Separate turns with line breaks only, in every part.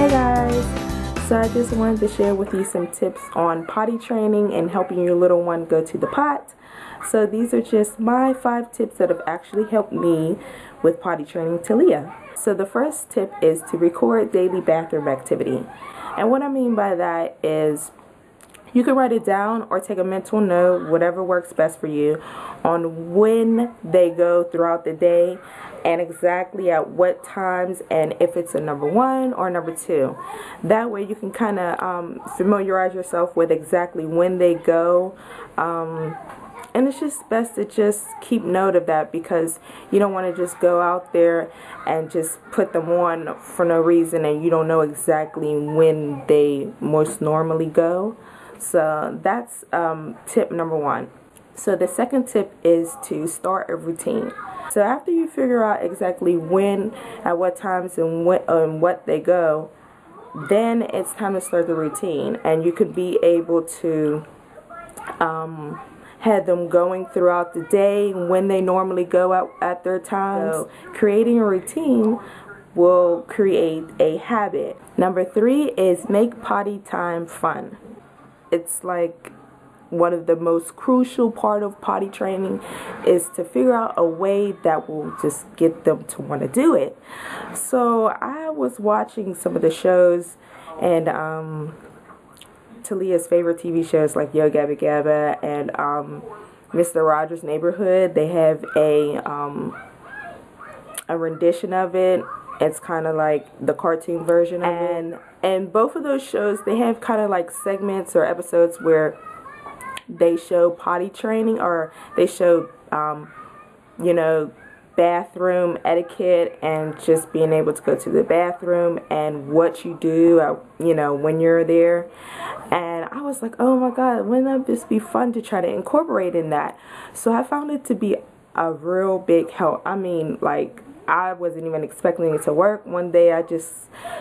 Hey guys, so I just wanted to share with you some tips on potty training and helping your little one go to the pot. So these are just my 5 tips that have actually helped me with potty training Talia. So the first tip is to record daily bathroom activity. And what I mean by that is you can write it down or take a mental note, whatever works best for you, on when they go throughout the day and exactly at what times, and if it's a number 1 or number 2. That way you can kind of familiarize yourself with exactly when they go. And it's just best to just keep note of that, because you don't want to just go out there and just put them on for no reason and you don't know exactly when they most normally go. So that's tip number 1. So the second tip is to start a routine. So after you figure out exactly when, at what times, and what they go, then it's time to start the routine. And you could be able to have them going throughout the day when they normally go out at their times. So creating a routine will create a habit. Number 3 is make potty time fun. It's like one of the most crucial part of potty training is to figure out a way that will just get them to want to do it. So I was watching some of the shows, and Talia's favorite TV shows like Yo Gabba Gabba and Mr. Rogers' Neighborhood. They have a rendition of it. It's kind of like the cartoon version of it. And both of those shows, they have kind of like segments or episodes where they show potty training, or they show, you know, bathroom etiquette and just being able to go to the bathroom and what you do, you know, when you're there. And I was like, oh my God, wouldn't that just be fun to try to incorporate in that? So I found it to be a real big help. I mean, like, I wasn't even expecting it to work. One day I just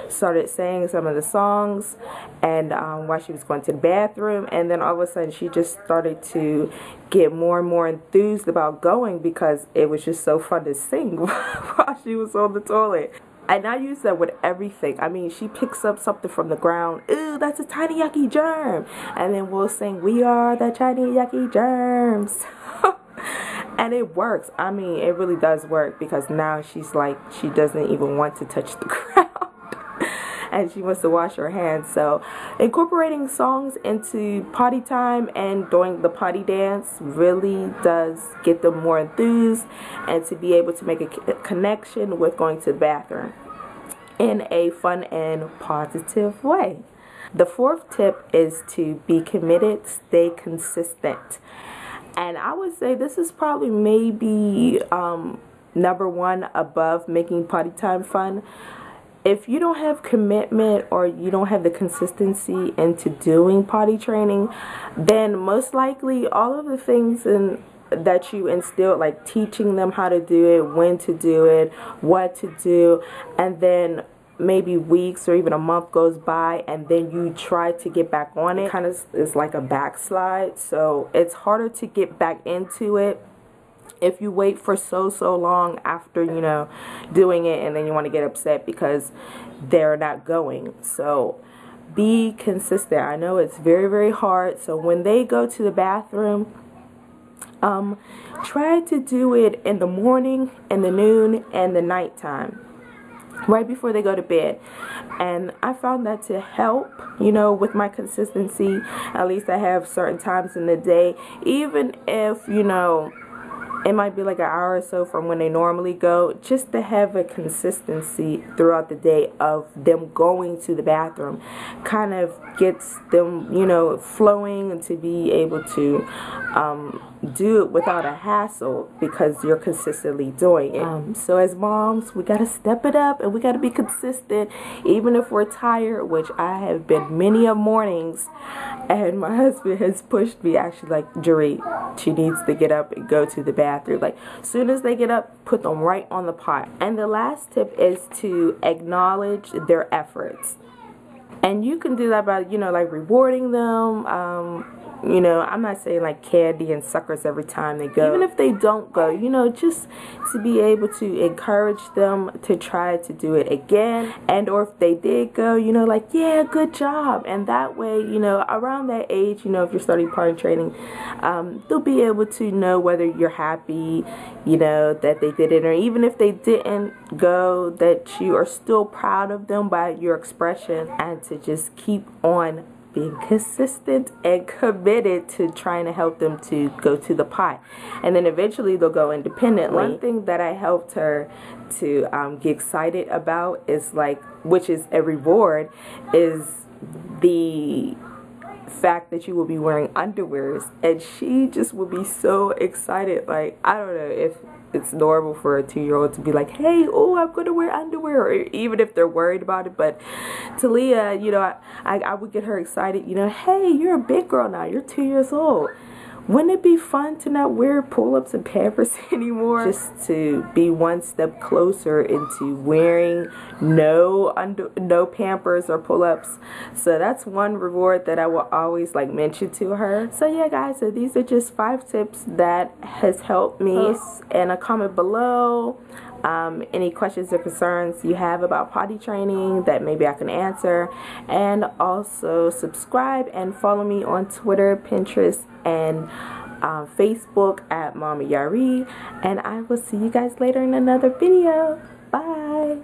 started saying some of the songs and while she was going to the bathroom, and then all of a sudden she just started to get more and more enthused about going, because it was just so fun to sing while she was on the toilet. And I use that with everything. I mean, she picks up something from the ground. Ooh, that's a tiny yucky germ. And then we'll sing, we are the tiny yucky germs. And it works. I mean, it really does work, because now she's like, she doesn't even want to touch the ground. And she wants to wash her hands. So incorporating songs into potty time and doing the potty dance really does get them more enthused, and to be able to make a connection with going to the bathroom in a fun and positive way. The 4th tip is to be committed, stay consistent. And I would say this is probably maybe number 1 above making potty time fun. If you don't have commitment, or you don't have the consistency into doing potty training, then most likely all of the things that you instill, like teaching them how to do it, when to do it, what to do, and then maybe weeks or even a month goes by and then you try to get back on it, kind of is like a backslide. So it's harder to get back into it if you wait for so long after, you know, doing it, and then you want to get upset because they're not going. So be consistent. I know it's very hard. So when they go to the bathroom, try to do it in the morning, in the noon, and the nighttime, right before they go to bed. And I found that to help, you know, with my consistency. At least I have certain times in the day, even if, you know, it might be like an hour or so from when they normally go, just to have a consistency throughout the day of them going to the bathroom kind of gets them, you know, flowing, and to be able to do it without a hassle, because you're consistently doing it. So as moms, we got to step it up, and we got to be consistent, even if we're tired, which I have been many of mornings, and my husband has pushed me, actually, like, Jerry, she needs to get up and go to the bathroom. Like, as soon as they get up, put them right on the pot. And the last tip is to acknowledge their efforts. And you can do that by, you know, like rewarding them. You know, I'm not saying like candy and suckers every time they go. Even if they don't go, you know, just to be able to encourage them to try to do it again. And or if they did go, you know, like, yeah, good job. And that way, you know, around that age, you know, if you're starting potty training, they'll be able to know whether you're happy, you know, that they did it. Or even if they didn't go, that you are still proud of them by your expression. And to just keep on being consistent and committed to trying to help them to go to the pot. And then eventually they'll go independently. One thing that I helped her to get excited about is like, which is a reward, is the fact that you will be wearing underwears. And she just would be so excited. Like, I don't know if it's normal for a 2-year-old to be like, hey, oh, I'm gonna wear underwear, or even if they're worried about it. But Talia, you know, I would get her excited, you know, hey, you're a big girl now, you're 2 years old. Wouldn't it be fun to not wear pull-ups and Pampers anymore? Just to be one step closer into wearing no Pampers or pull-ups. So that's one reward that I will always like mention to her. So yeah, guys, so these are just 5 tips that has helped me. And a comment below any questions or concerns you have about potty training that maybe I can answer. And also subscribe and follow me on Twitter, Pinterest, and Facebook at Mama Yari. And I will see you guys later in another video. Bye.